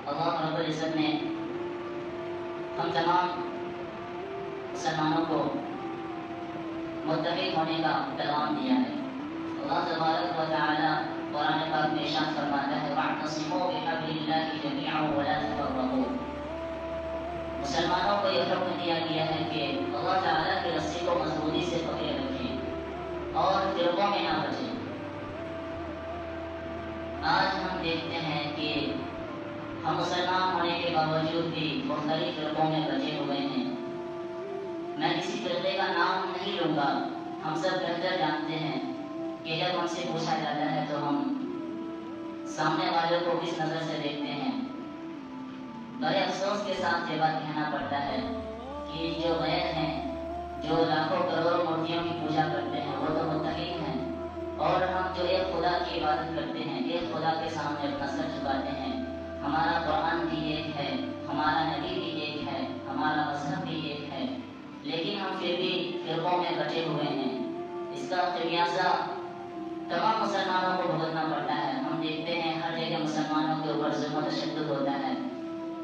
اللہ رب العزت نے ہم تمام مسلمانوں کو متحد ہونے کا پیغام دیا ہے۔ اللہ تبارک و تعالی قرآن پاک میں ارشاد فرماتا ہے وَاعْتَصِمُوا بِحَبْلِ اللَّهِ جَمِيعًا وَلَا تَفَرَّقُوا۔ مسلمانوں کو یہ حکم دیا گیا ہے کہ اللہ تعالیٰ کی رسی کو مضبوطی سے پکڑے رکھیں اور فرقوں میں نہ بچیں۔ آج ہم دیکھتے ہیں کہ ہم مسلمان ہونے کے باوجود بھی مختلف فرقوں میں بچے ہوئے ہیں۔ میں کسی فرقے کا نام نہیں لوں گا، ہم سب بہتر جانتے ہیں کہ جب ہم سے پوچھا جاتا ہے تو ہم سامنے والوں کو کس نظر سے دیکھتے ہیں۔ بڑے افسوس کے ساتھ یہ بات کہنا پڑتا ہے کہ جو غیر ہیں، جو لاکھوں کروڑوں مورتیوں کی پوجا کرتے ہیں، وہ تو متحد ہیں، اور ہم جو ایک خدا کی عبادت کرتے ہیں، ایک خدا کے سامنے اپنا سر جھکاتے ہیں۔ ہمارا قرآن بھی ایک ہے، ہمارا نبی بھی ایک ہے، ہمارا مذہب بھی ایک ہے، لیکن ہم پھر بھی فرقوں میں بٹے ہوئے ہیں۔ اس کا خمیازہ تمام مسلمانوں کو بھگتنا پڑتا ہے۔ ہم دیکھتے ہیں ہر جگہ مسلمانوں کے اوپر ظلم و تشدد ہوتا ہے،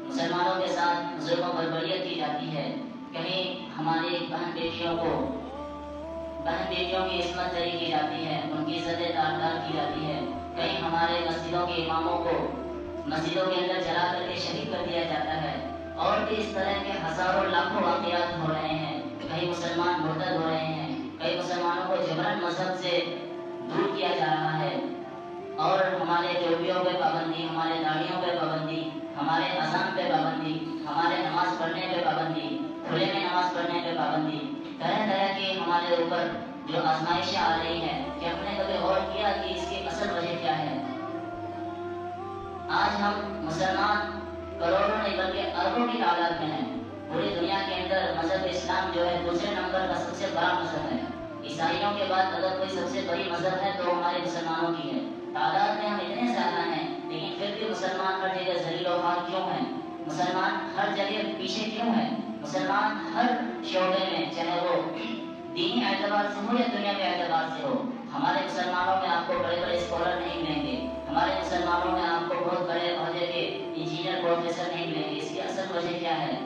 مسلمانوں کے ساتھ ظلم و بربریت کی جاتی ہے۔ کہیں ہماری بہن بیٹیوں کی عصمت دری کی جاتی ہے، ان کی عزت دار کی جاتی ہے۔ کہیں ہمارے مسجدوں کے اماموں کو مسجدوں کے اندر جلا کر کے شہید کر دیا جاتا ہے، اور بھی اس طرح کے ہزاروں لاکھوں واقعات ہو رہے ہیں۔ کئی مسلمان مرتد ہو رہے ہیں، کئی مسلمانوں کو جبرن مذہب سے دور کیا جا رہا ہے، اور ہمارے ٹوپیوں پہ پابندی، ہمارے داڑھیوں پہ پابندی، ہمارے اذان پہ پابندی، ہمارے نماز پڑھنے پہ پابندی، کھلے میں نماز پڑھنے پہ پابندی، طرح طرح کی ہمارے اوپر جو آزمائشیں آ رہی ہیں کہ ہم نے کبھی غور کیا کہ اس کی اصل وجہ کیا ہے۔ آج ہم مسلمان کروڑوں نہیں بلکہ اربوں کی تعداد میں ہیں۔ پوری دنیا کے اندر مذہب اسلام جو ہے دوسرے نمبر کا سب سے بڑا مذہب ہے۔ عیسائیوں کے بعد اگر کوئی سب سے بڑی مذہب ہے تو ہمارے مسلمانوں کی ہے۔ تعداد میں ہم اتنے زیادہ ہیں، لیکن پھر بھی مسلمان ہر جگہ ذلیل و خوار کیوں ہیں؟ مسلمان ہر جگہ پیچھے کیوں ہیں؟ مسلمان ہر شعبے میں، چاہے وہ دینی اعتبار سے ہو یا دنیاوی اعتبار سے ہو، ہمارے مسلمانوں میں آپ کو بڑے بڑے اسکالر نہیں ملیں گے، ہمارے مسلمانوں میں آپ کو بہت بڑے عہدے کے انجینئر پروفیسر نہیں ملیں گے۔ اس کی اصل وجہ کیا ہے؟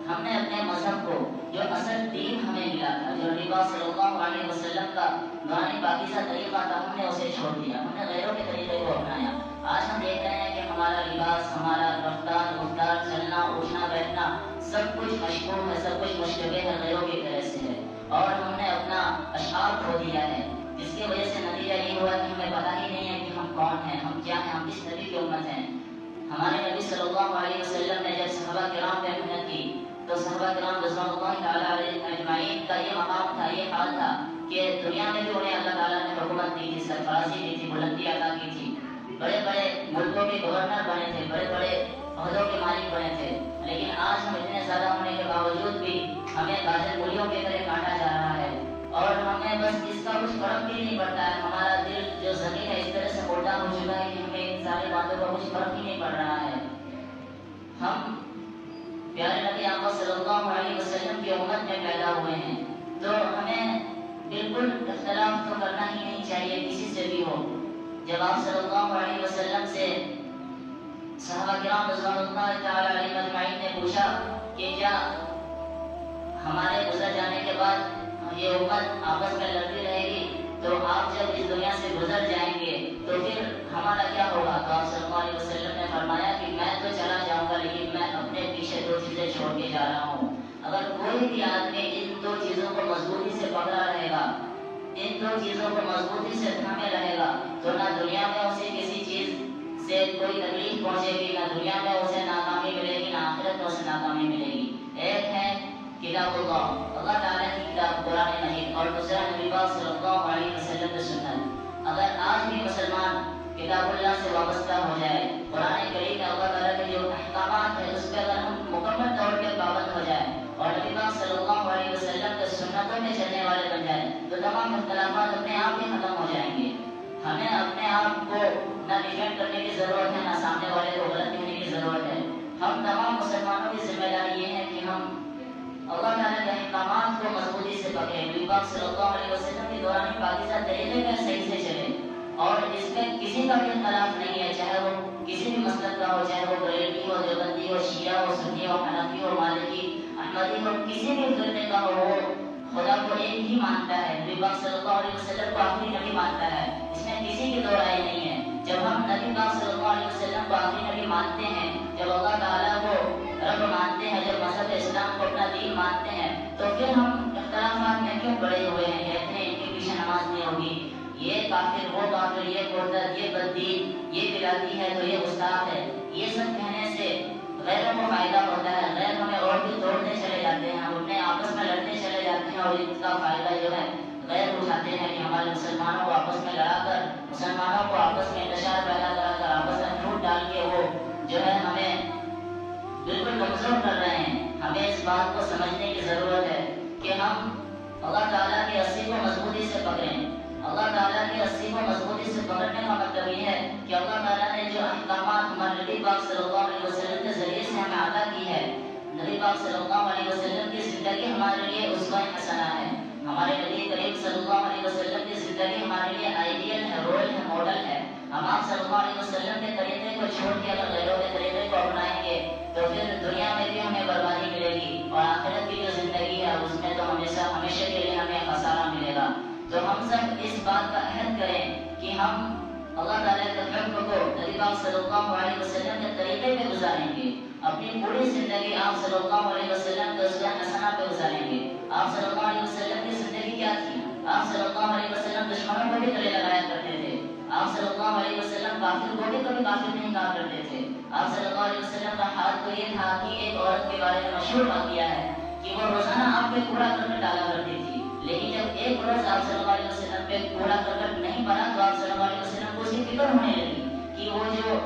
ہم نے اپنے مذہب کو، جو اصل دین ہمیں ملا تھا، جو نبی پاک صلی اللہ علیہ وسلم کا نورانی پاکیزہ طریقہ تھا، ہم نے اسے چھوڑ دیا، ہم نے غیروں کے طریقے کو اپنایا۔ آج ہم دیکھ رہے ہیں کہ ہمارا لباس، ہمارا رفتار گفتار، چلنا اٹھنا بیٹھنا سب کچھ مشکوک ہے، سب کچھ مشتبہ ہے، غیروں کی طرح سے ہے، اور ہم نے اپنا اشعار کھو دیا ہے، جس کی وجہ سے نتیجہ یہ ہوا کہ ہمیں پتہ ہی نہیں ہے کہ ہم کون ہیں، ہم کیا ہیں، ہم کس نبی کی امت ہیں۔ ہمارے نبی صلی اللہ علیہ وسلم نے جب صحابہ کرام پہ محنت کی تو صحابہ کرام رضوان اللہ تعالیٰ علیہ اجمعین کا یہ مقام تھا، یہ حال تھا کہ دنیا میں بھی انہیں اللہ تعالیٰ نے حکومت دی تھی، سرفرازی دی تھی، بلندی عطا کی تھی، بڑے بڑے ملکوں کے گورنر بنے تھے، بڑے بڑے عہدوں کے مالک بنے تھے، لیکن آج ہم اتنے زیادہ ہونے کے باوجود بھی ہمیں گاجر مولیوں کی طرح کاٹا جا رہا ہے، اور ہمیں بس اس کا کچھ فرق بھی نہیں پڑتا ہے۔ ہمارا دل جو زمین ہے اس طرح سے الٹا ہو چکا ہے کہ ہمیں ان ساری باتوں کا کچھ فرق ہی نہیں پڑ رہا ہے۔ ہم پیارے نبی آقا صلی اللہ علیہ وسلم کی امت میں پیدا ہوئے ہیں، تو ہمیں بالکل اختلاف تو کرنا ہی نہیں چاہیے کسی سے بھی ہو۔ جب آپ صلی اللہ علیہ وسلم سے صحابہ کرام رضوان اللہ تعالیٰ علیہ اجمعین نے پوچھا کہ کیا ہمارے گزر جانے کے بعد یہ امت آپس میں لڑتی رہے گی، تو آپ جب اس دنیا سے گزر جائیں گے تو پھر ہمارا کیا ہوگا؟ تو آپ صلی اللہ علیہ وسلم نے فرمایا کہ میں تو چلا جاؤں گا، لیکن میں اپنے پیچھے دو چیزیں چھوڑ کے جا رہا ہوں۔ اگر کوئی بھی آدمی ان دو چیزوں کو مضبوطی سے پکڑا رہے گا، ان دو چیزوں کو مضبوطی سے تھامے رہے گا، تو نہ دنیا میں اسے کسی چیز سے کوئی تکلیف پہنچے گی، نہ دنیا میں اسے ناکامی ملے گی، نہ آخرت میں اسے ناکامی ملے گی۔ ایک ہے کتاب اللہ تعالیٰ کی کتاب قرآن مجید، اور دوسرا نبی پاک صلی اللہ علیہ وسلم کی سنت۔ اگر آج بھی مسلمان کتاب اللہ سے وابستہ ہو جائے، قرآن کریم میں اللہ تعالیٰ کے جو احکامات ہیں اس پہ اگر ہم مکمل طور پہ پابند ہو جائیں، اور نبی پاک صلی اللہ علیہ وسلم کے سنتوں میں چلنے والے بن جائیں، تو تمام اختلافات اپنے آپ ہی ختم ہو جائیں گے۔ ہمیں اپنے آپ کو نہ ڈیفینڈ کرنے کی ضرورت ہے، نہ سامنے والے کو غلط کہنے کی ضرورت ہے۔ ہم تمام مسلمانوں کی ذمہ داری یہ ہے کہ ہم اللہ تعالیٰ کے احکامات کو مضبوطی سے پکڑیں، نبی پاک صلی اللہ علیہ وسلم کی دوران پاکیزہ طریقے میں صحیح سے چلیں، اور اس میں کسی کا بھی اختلاف نہیں ہے، چاہے وہ کسی بھی مسلک کا ہو، چاہے وہ بریلوی ہو، شیعہ ہو، سنی ہو، حنفی ہو، مالکی، احمدی ہو، کسی بھی فرقے کا ہو، وہ خدا کو ایک ہی مانتا ہے، نبی پاک صلی اللہ علیہ وسلم کو آخری نبی مانتا ہے، اس میں کسی کی دو رائے نہیں ہے۔ جب ہم نبی پاک صلی اللہ علیہ وسلم کو آخری نبی مانتے ہیں، جب اللہ تعالیٰ کو رب مانتے ہیں، جب مذہب اسلام کو اپنا دین مانتے ہیں، تو پھر ہم اختلافات میں کیوں پڑے ہوئے ہیں؟ کہتے ہیں ان کے پیچھے نماز نہیں ہوگی، یہ کافر، وہ کافر، یہ مرتد، یہ بددین، یہ بلاتی ہے تو یہ گستاخ ہے۔ یہ سب کہنے سے غیروں کو فائدہ ہوتا ہے، غیر ہمیں اور بھی توڑتے چلے جاتے ہیں، ہم اپنے آپس میں لڑتے چلے جاتے ہیں، اور اس کا فائدہ جو ہے غیر اٹھاتے ہیں کہ ہمارے مسلمانوں کو آپس میں لڑا کر، مسلمانوں کو آپس میں انتشار پیدا کرا کر، آپس میں پھوٹ ڈال کے وہ جو ہے ہمیں بالکل کمزور کر رہے ہیں۔ ہمیں اس بات کو سمجھنے کی ضرورت ہے کہ ہم اللہ تعالیٰ کی رسی کو مضبوطی سے پکڑیں۔ اللہ تعالیٰ کی رسی کو مضبوطی سے پکڑنے کا مطلب یہ ہے کہ اللہ تعالیٰ نے جو احکامات ہمارے نبی پاک صلی اللہ علیہ وسلم کے ذریعے سے ہمیں عطا کی ہے، نبی پاک صلی اللہ علیہ وسلم کی زندگی ہمارے لیے اسوہ حسنہ ہے، ہمارے نبی کریم صلی اللہ علیہ وسلم کی زندگی ہمارے لیے آئیڈیل ہے، رول ہے، ماڈل ہے۔ ہم آپ صلی اللہ علیہ وسلم کے طریقے کو چھوڑ کے اگر غیروں کے طریقے کو اپنائیں گے تو پھر دنیا میں بھی ہمیں بربادی ملے گی، اور آخرت کی جو زندگی ہے اس میں تو ہمیشہ کے لیے ہمیں خسارہ ملے گا۔ تو ہم سب اس بات کا عہد کریں کہ ہم اللہ تعالیٰ کے حکم کو نبی پاک صلی اللہ علیہ وسلم کے طریقے پہ گزاریں گے، اپنی پوری زندگی آپ صلی اللہ علیہ وسلم کے اسوہ حسنہ پہ گزاریں گے۔ آپ صلی اللہ علیہ وسلم کی زندگی کیا تھی؟ آپ صلی اللہ علیہ وسلم دشمنوں کو بھی گلے لگایا کرتے تھے، آپ صلی اللہ علیہ وسلم کافر کو بھی کبھی کافر نہیں کہا کرتے تھے۔ آپ صلی اللہ علیہ وسلم کا حال تو یہ تھا کہ ایک عورت کے بارے میں مشہور واقعہ ہے کہ وہ روزانہ آپ پہ کوڑا کرکٹ ڈالا کرتی تھی، لیکن جب ایک روز آپ صلی اللہ علیہ وسلم پہ کوڑا کرکٹ نہیں پڑا تو آپ صلی اللہ علیہ وسلم کو اس کی فکر ہونے لگی کہ وہ جو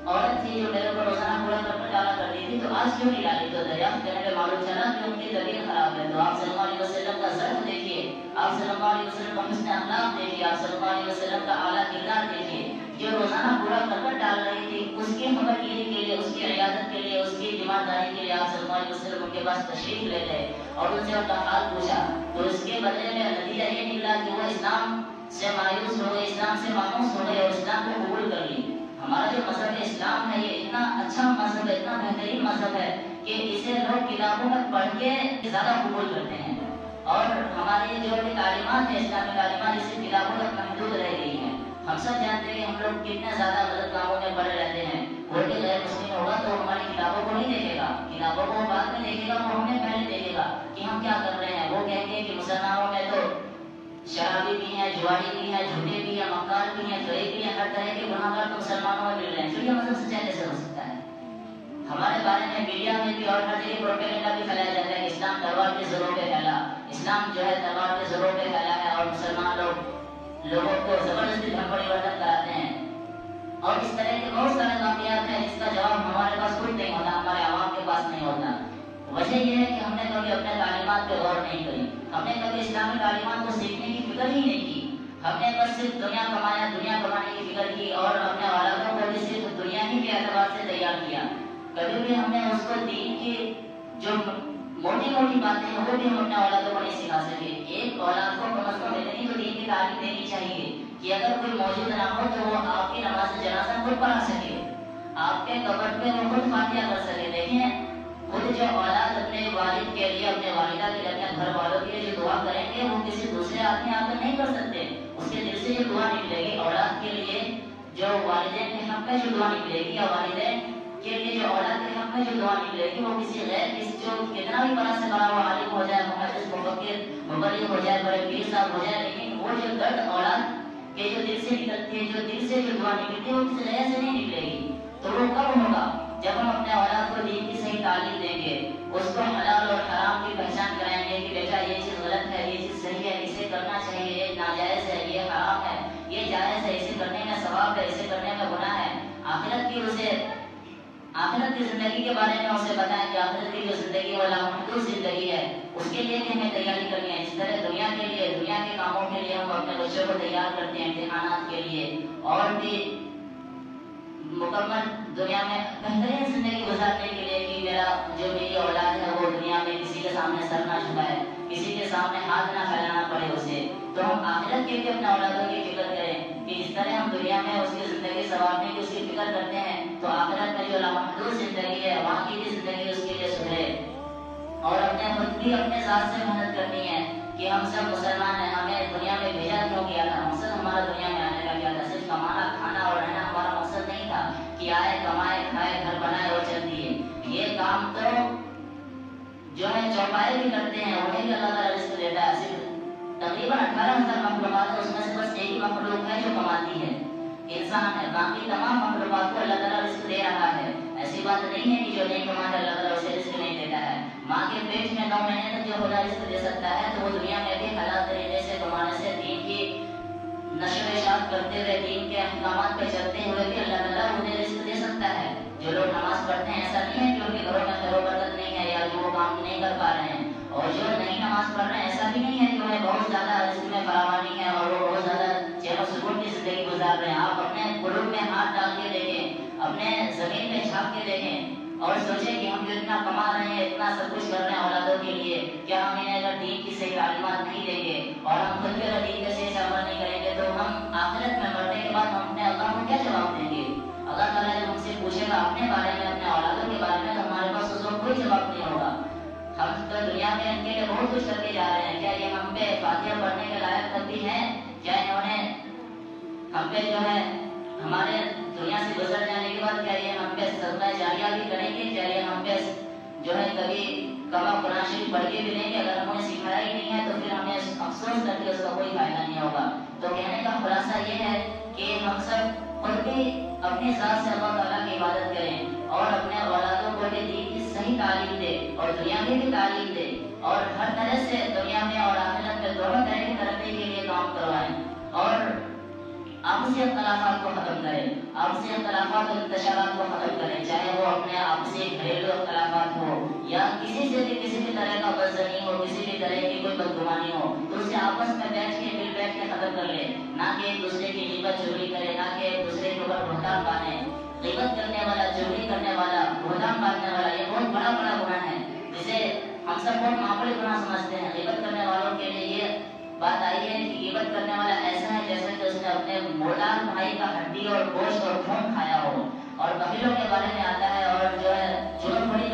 عورت تھی جو میرے کو روزانہ کوڑا کرکٹ ڈالا کرتی تھی تو آج کیوں نہیں ڈالی؟ تو دریافت کرنے پہ معلوم چلا کہ ان کی طبیعت خراب ہے۔ تو آپ صلی اللہ علیہ وسلم کا ظرف دیکھیے، آپ صلی اللہ علیہ وسلم کا حسن اخلاق دیکھیے، آپ صلی اللہ علیہ وسلم کا اعلیٰ کردار دیکھیے۔ جو روزانہ کوڑا کرکٹ ڈال رہی تھی اس کی خبرگیری کے لیے، اس کی عیادت کے لیے، اس کی تیمارداری کے لیے آپ صلی اللہ علیہ وسلم ان کے پاس تشریف لے گئے اور ان سے ان کا حال پوچھا، تو اس کے بدلے میں نتیجہ یہ نکلا کہ وہ اسلام سے مایوس ہو گئے، اسلام سے مانوس ہو گئے اور اسلام کو قبول کر لی۔ ہمارا جو مذہب اسلام ہے یہ اتنا اچھا مذہب ہے، اتنا بہترین مذہب ہے کہ اسے لوگ کتابوں میں پڑھ کے زیادہ قبول کرتے ہیں، اور ہماری جو بھی تعلیمات ہیں، اسلامی تعلیمات، اس سے کتابوں تک محدود رہ گئی ہیں۔ ہم سب جانتے ہیں کہ ہم لوگ کتنے زیادہ غلط کاموں میں پڑے رہتے ہیں۔ کوئی بھی غیر مسلم ہوگا تو ہماری کتابوں کو نہیں دیکھے گا، کتابوں کو وہ بعد میں دیکھے گا، وہ ہمیں پہلے دیکھے گا کہ ہم کیا کر رہے ہیں۔ وہ کہیں گے کہ مسلمانوں میں تو شرابی بھی ہیں، جواری بھی ہیں، جھوٹے بھی ہیں، مکار بھی ہیں، فریب بھی ہیں، ہر طرح کے گناہ گار تو مسلمانوں میں مل رہے ہیں۔ تو یہ مطلب سچا کیسے ہو سکتا ہے؟ ہمارے بارے میں میڈیا میں بھی اور ہر جگہ پروپیگنڈا بھی پھیلایا جاتا ہے کہ اسلام تلوار کے زوروں پہ پھیلا، اسلام جو ہے تلوار کے زوروں پہ پھیلا ہے، اور مسلمان لوگوں کو زبردستی دھرم پریورتن کراتے ہیں، اور اس طرح کے بہت سارے واقعات ہیں جس کا جواب ہمارے پاس خود نہیں ہوتا، ہمارے عوام کے پاس نہیں ہوتا۔ وجہ یہ ہے کہ ہم نے کبھی اپنے تعلیمات پہ غور نہیں کری، ہم نے کبھی اسلامی تعلیمات کو سیکھنے کی فکر ہی نہیں کی، ہم نے بس صرف دنیا کمانے کی فکر کی اور اپنے اولادوں کو بھی صرف دنیا ہی کے اعتبار سے تیار کیا۔ کبھی بھی ہم نے اس کو دین کی جو موٹی موٹی باتیں ہیں وہ بھی ہم اپنے اولادوں کو نہیں سکھا سکے۔ ایک اولاد کو کم از کم اتنی تو دین کی تعلیم دینی چاہیے کہ اگر کوئی موجود نہ ہو تو وہ آپ کی نماز جنازہ خود پڑھا سکے، آپ کے قبر پہ وہ خود فاتحہ کر سکے۔ دیکھیں خود جو اولاد اپنے والد کے لیے، اپنے والدہ کے لیے، اپنے گھر والوں کے لیے جو دعا کریں گے وہ کسی دوسرے آدمی آ کر نہیں کر سکتے، اس کے دل سے جو دعا نکلے گی اولاد کے لیے، جو والدین کے حق میں جو دعا نکلے گی، یا والدین کے لیے جو اولاد کے حق میں جو دعا نکلے گی، وہ کسی غیر جو کتنا بھی بڑا سے بڑا وہ عالم ہو جائے، محدث، مفکر، مبلغ ہو جائے، بڑے پیر صاحب ہو جائے، لیکن وہ جو درد اولاد کے جو دل سے نکلتی ہے، جو دل سے جو دعا نکلتی ہے وہ کسی غیر سے نہیں نکلے گی۔ تو وہ کب ہوگا؟ جب ہم اپنے اولاد کو دین کی صحیح تعلیم دیں گے، اس کو حلال اور حرام کی پہچان کرائیں گے کہ بیٹا یہ چیز غلط ہے، یہ چیز صحیح ہے، اسے کرنا چاہیے، یہ ناجائز ہے، یہ حرام ہے، یہ جائز ہے، اسے کرنے میں ثواب ہے، اسے کرنے میں گناہ ہے۔ آخرت کی زندگی کے بارے میں اسے بتائیں کہ آخرت کی جو زندگی والا محدود زندگی ہے اس کے لیے بھی ہمیں تیاری کرنی ہے۔ جس طرح دنیا کے لیے، دنیا کے کاموں کے لیے ہم اپنے بچوں کو تیار کرتے ہیں امتحانات کے لیے، اور بھی مکمل دنیا میں بہترین زندگی گزارنے کے لیے کہ میری اولاد ہے وہ دنیا میں کسی کے سامنے سر نہ جھکائے، کسی کے سامنے ہاتھ نہ پھیلانا پڑے اسے، تو ہم آخرت کے لیے اپنے اولادوں کی فکر کریں کہ جس طرح ہم دنیا میں اس کی زندگی سنوارنے کی اس کی فکر کرتے ہیں تو آخرت میں جو لامحدود زندگی ہے وہاں کی اور اپنے خود بھی اپنے ذات سے محنت کرنی ہے کہ ہم سب مسلمان ہیں. ہمیں دنیا میں بھیجا کیوں گیا تھا؟ مقصد ہمارا دنیا میں آنے کا کیا تھا؟ صرف کمانا کھانا اور رہنا ہمارا مقصد نہیں تھا کہ آئے کمائے کھائے گھر بنائے اور چل دیے. یہ کام تو جو ہے چوپائے بھی کرتے ہیں, انہیں بھی اللہ تعالیٰ رزق دیتا ہے. صرف تقریباً 18,000 مخلوقات ہے, اس میں سے بس ایک ہی مخلوق ہے جو کماتی ہے, انسان ہے. باقی تمام مخلوقات کو اللہ تعالیٰ رزق دے رہا ہے. ایسی بات نہیں ہے کہ جو نہیں کماتا اللہ تعالیٰ اسے رزق نہیں دیتا ہے. ماں کے پیٹ میں 9 مہینے تک جو خدا رزق دے سکتا ہے, تو وہ دنیا میں بھی حلال طریقے سے کمانے سے دین کی نشر و اشاعت کرتے ہوئے دین کے احکامات پہ چلتے ہوئے بھی اللہ تعالیٰ انہیں رزق دے سکتا ہے. جو لوگ نماز پڑھتے ہیں ایسا نہیں ہے کہ ان کے گھروں میں خیر و برکت نہیں ہے یا جو وہ کام نہیں کر پا رہے ہیں, اور جو نہیں نماز پڑھ رہے ہیں ایسا بھی نہیں ہے کہ انہیں بہت زیادہ رزق میں فراوانی ہے اور وہ بہت زیادہ چین و سکون کی زندگی گزار رہے ہیں. آپ اپنے قلوب میں ہاتھ ڈال کے دیکھیں, اپنے زمین پہ جھانک کے دیکھیں اور سوچیں کہ ہم جو اتنا کما رہے ہیں, اتنا سب کچھ کر رہے ہیں اولادوں کے لیے, کیا ہم انہیں اگر دین کی صحیح تعلیمات نہیں دیں گے اور ہم خود بھی اگر دین کے صحیح سے عمل نہیں کریں گے تو ہم آخرت میں مرنے کے بعد ہم اپنے اللہ کو کیا جواب دیں گے؟ اللہ تعالیٰ جب ہم سے پوچھے گا اپنے بارے میں, اپنے اولادوں کے بارے میں, تو ہمارے پاس اس وقت کوئی جواب نہیں ہوگا. ہم تو دنیا میں ان کے لیے بہت کچھ کر کے جا رہے ہیں, کیا یہ ہم پہ فاتحہ پڑھنے کے لائق تک بھی ہیں؟ کیا انہوں نے ہم پہ جو ہے ہمارے دنیا سے گزر جانے کے بعد کیا یہ ہم پہ صدقہ جاریہ بھی کریں گے؟ کیا یہ ہم پہ جو ہے کبھی کما قرآن شریف پڑھ کے بھی لیں گے؟ اگر ہم نے سکھایا ہی نہیں ہے تو پھر ہمیں افسوس کر کے اس کا کوئی فائدہ نہیں ہوگا. تو کہنے کا خلاصہ یہ ہے کہ ہم سب خود بھی اپنی ذات سے اللہ تعالیٰ کی عبادت کریں اور اپنے اولادوں کو بھی دین کی صحیح تعلیم دے اور دنیا کی بھی تعلیم دے, اور ہر طرح سے دنیا میں اور آخرت میں دونوں طرح کی ترقی کے لیے کام کروائیں, اور آپسی اختلافات کو ختم کریں, آپسی اختلافات اور انتشارات کو ختم کریں, چاہے وہ اپنے آپسی گھریلو اختلافات ہو یا کسی سے بھی کسی بھی طرح کا بدزنی ہو, کسی بھی طرح کی کوئی بدگمانی ہو, تو اسے آپس میں بیٹھ کے مل بیٹھ کے ختم کر لے. نہ کہ ایک دوسرے کی غیبت چغلی کرے, نہ کہ ایک دوسرے کے اوپر بہتان باندھے. غیبت کرنے والا, چغلی کرنے والا, بہتان باندھنے والا یہ بہت بڑا گناہ ہے, جسے ہم سب بہت معمولی گناہ سمجھتے ہیں. غیبت کرنے والوں کے لیے یہ بات آئی ہے کہ غیبت کرنے والا ایسا ہے جیسے کہ اس نے اپنے مردار بھائی کا ہڈی اور گوشت اور خون کھایا ہو. اور بخیلوں کے بارے میں آتا ہے, اور جو ہے چغل خوری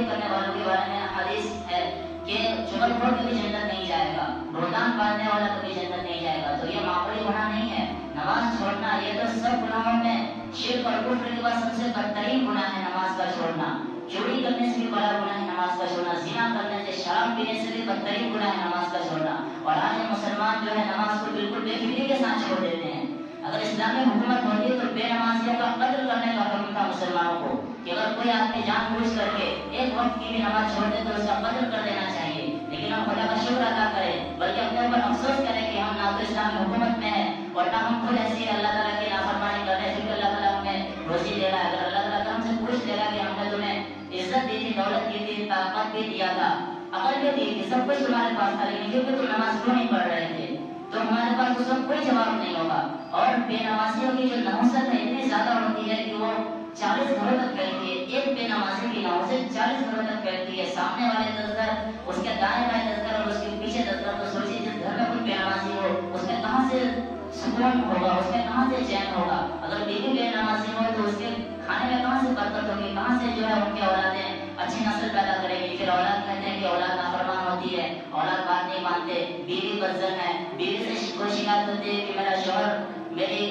کرنے والوں کے بارے میں حدیث ہے کہ چغل خور کبھی جنت نہیں جائے گا, بہتان باندھنے والا کبھی جنت نہیں جائے گا. تو یہ معمولی گناہ نہیں ہے. نماز چھوڑنا یہ تو سب گناہوں میں شرک اور کفر کے بعد سب سے بدترین گناہ ہے نماز کا چھوڑنا. چوری کرنے سے بھی بڑا گناہ ہے نماز کا چھوڑنا, زنا کرنے سے, شراب پینے سے بھی بدترین گناہ ہے نماز کا چھوڑنا. اور آج مسلمان جو ہے نماز کو بالکل بے فکری کے ساتھ چھوڑ دیتے ہیں. اگر اسلامی حکومت ہوتی ہے تو بے نمازیوں کا قتل کرنے کا حکم تھا مسلمانوں کو, کہ اگر کوئی آدمی جان بوجھ کر کے ایک وقت کی بھی نماز چھوڑ دے تو اس کا قتل کر دینا چاہیے. لیکن ہم خدا کا شکر ادا کریں, بلکہ اپنے اوپر افسوس کریں کہ ہم نہ تو اسلامی حکومت میں ہیں اور نہ ہم خود ایسی اللہ تعالیٰ کی نافرمانی کر رہے ہیں, کیونکہ اللہ تعالیٰ ہمیں روزی دے رہا ہے. اگر اللہ تعالیٰ ہم سے پوچھ لے رہا کہ ہم نے تمہیں عزت دی تھی, دولت دی تھی, طاقت بھی دیا تھا, عقل بھی دی تھی, سب کچھ تمہارے پاس تھا, لیکن کیونکہ تم نماز کیوں نہیں پڑھ رہے تھے, تو ہمارے پاس اس وقت کوئی جواب نہیں ہوگا. اور بے نمازیوں کی جو نحوست ہے اتنی زیادہ ہوتی ہے کہ وہ 40 گھروں تک پھیلتی ہے. ایک بے نمازی کی نحوست 40 گھروں تک پھیلتی ہے. سامنے والے 10 گھر, اس کے دائیں بائیں 10 گھر اور اس کے پیچھے 10 گھر. تو سوچیے جس گھر میں کوئی بے نمازی ہو اس میں کہاں سے سکون ہوگا, اس میں کہاں سے چین ہوگا. اگر بیوی بے نمازی ہو تو اس کے کھانے میں کہاں سے برکت ہوگی, کہاں سے جو ہے ان کی اولادیں اچھی نسل پیدا کرے گی. پھر اولاد کہتے ہیں کہ اولاد نافرمان ہوتی ہے, اولاد بات نہیں مانتے, بیوی بدزن ہے, بیوی سے کوئی شکایت ہوتی ہے کہ میرا شوہر میری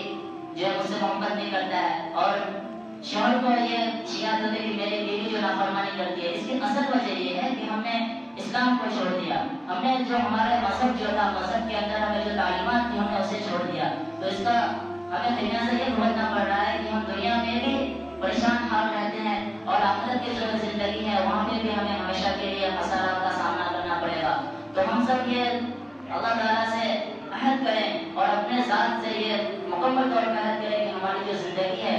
جو ہے مجھ سے محبت نہیں کرتا ہے, اور شوہر کو یہ شکایت ہوتی ہے کہ میری بیوی جو نافرمانی کرتی ہے. اس کی اصل وجہ یہ ہے کہ ہم نے اسلام کو چھوڑ دیا, ہم نے جو ہمارا مذہب جو تھا, مذہب کے اندر ہمیں جو تعلیمات تھی ہم نے اسے چھوڑ دیا. تو اس کا ہمیں دنیا سے یہ بھگتنا پڑ رہا ہے کہ ہم دنیا میں بھی پریشان حال رہتے ہیں, اور آخرت کی جو زندگی ہے وہاں پہ بھی ہمیں ہمیشہ کے لیے خسارات کا سامنا کرنا پڑے گا. تو ہم سب یہ اللہ تعالیٰ سے عہد کریں اور اپنے ذات سے یہ مکمل طور پر عہد کریں کہ ہماری جو زندگی ہے,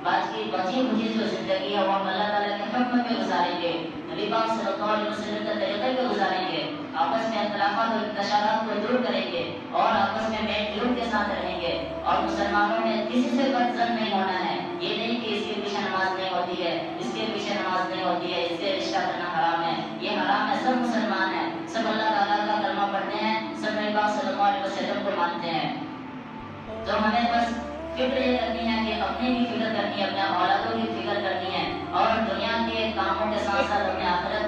بچی بچی جو زندگی ہے وہ ہم اللہ تعالیٰ کے حکم میں گزاریں گے, نبی پاک صلی اللہ علیہ وسلم کے طریقے پہ گزاریں گے, آپس میں اختلافات اور انتشارات کو دور کریں گے اور آپس میں میل جول کے ساتھ رہیں گے. اور مسلمانوں میں کسی سے بدظن نہیں ہونا ہے. یہ نہیں کہ اس کے پیچھے نماز نہیں ہوتی ہے, اس کے پیچھے نماز نہیں ہوتی ہے, اس سے رشتہ کرنا حرام ہے. یہ حرام ہے. سب مسلمان ہیں, سب اللہ تعالیٰ کا کلمہ پڑھتے ہیں, سب نبی پاک صلی اللہ علیہ وسلم کو مانتے ہیں. تو ہمیں بس فکر یہ کرنی ہے کہ اپنی بھی فکر کرنی ہے, اپنے اولادوں کی فکر کرنی ہے, اور دنیا کے کاموں کے ساتھ ساتھ اپنے آخرت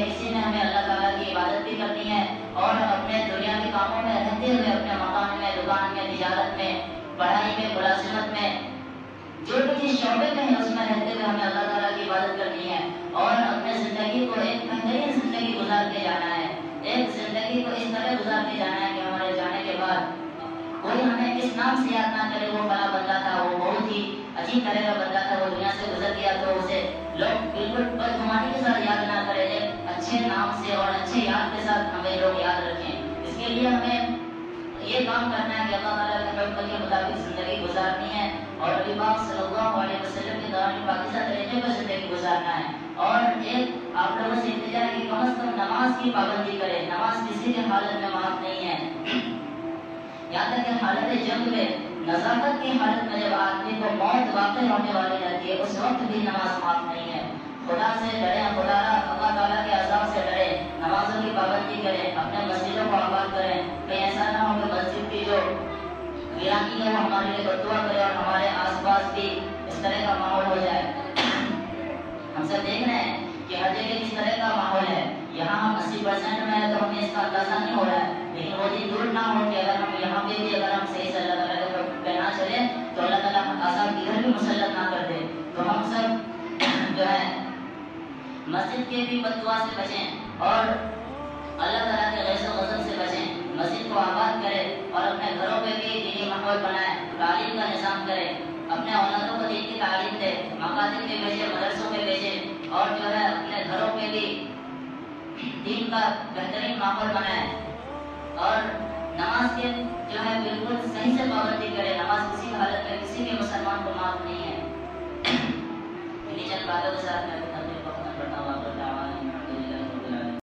اسی میں ہمیں اللہ تعالیٰ کی عبادت بھی کرنی ہے اور اپنے دنیا کے کاموں میں رہتے ہوئے اپنے مکان میں، دکان میں، تجارت میں، پڑھائی میں، ملازمت میں، جو بھی جس شعبے میں ہے اس میں رہتے ہوئے ہمیں اللہ تعالیٰ کی عبادت کرنی ہے اور اپنے زندگی کو ایک بہترین زندگی گزار کے جانا ہے. ایک زندگی کو اس طرح گزار کے جانا ہے کہ ہمارے جانے کے بعد کوئی ہمیں اس نام سے یاد نہ کرے وہ فلاں بندہ تھا، وہ بہت ہی عجیب طرح کا بندہ تھا، وہ دنیا سے گزر گیا، تو اسے لوگ بالکل بدگمانی کے ساتھ یاد نہ کرے. ایک اچھے نام سے اور اچھے یاد کے ساتھ ہمیں لوگ یاد رکھیں. اس کے لیے ہمیں یہ کام کرنا ہے کہ اللہ تعالیٰ کے حکم کے مطابق زندگی گزارنی ہے اور نبی پاک صلی اللہ علیہ وسلم کے دوران پاکیزہ طریقے پر زندگی گزارنا ہے. اور ایک آپ لوگوں سے التجا ہے کہ کم از کم نماز کی پابندی کرے. نماز کسی بھی حالت میں معاف نہیں ہے، یہاں تک کہ حالت جنگ میں، نزاکت کی حالت میں جب آدمی کو موت واقع ہونے والی رہتی ہے اس وقت بھی نماز معاف نہیں ہے. خدا سے ڈریں، خدا اللہ تعالیٰ کے عذاب سے ڈریں، نمازوں کی پابندی کریں، اپنے مسجدوں کو آباد کریں. کہیں ایسا نہ ہو کہ مسجد کی جو ویرانی ہے وہ ہمارے لیے بددعا کرے اور ہمارے آس پاس بھی اس طرح کا ماحول ہو جائے. ہم سب دیکھ رہے ہیں کہ ہر جگہ کس طرح کا ماحول ہے. یہاں ہم 80% میں ہے تو ہمیں اس کا اندازہ نہیں ہو رہا ہے، لیکن وہ دن دور نہ ہو کہ اگر ہم یہاں پہ بھی اگر ہم صحیح سے اللہ تعالیٰ پہ نہ چلیں تو اللہ تعالیٰ عذاب ادھر بھی مسلط نہ کر دے. تو ہم سب جو ہے مسجد کے بھی بددعا سے بچیں اور اللہ تعالیٰ کے غیظ و غضب سے بچیں. مسجد کو آباد کریں اور اپنے گھروں پہ بھی دینی ماحول بنائیں، تعلیم کا نظام کریں، اپنے اولادوں کو دین کی تعلیم دیں، مکاتب میں بھیجیں، مدرسوں میں بھیجیں اور جو ہے اپنے گھروں پہ بھی دین کا بہترین ماحول بنائیں اور نماز کے جو ہے بالکل صحیح سے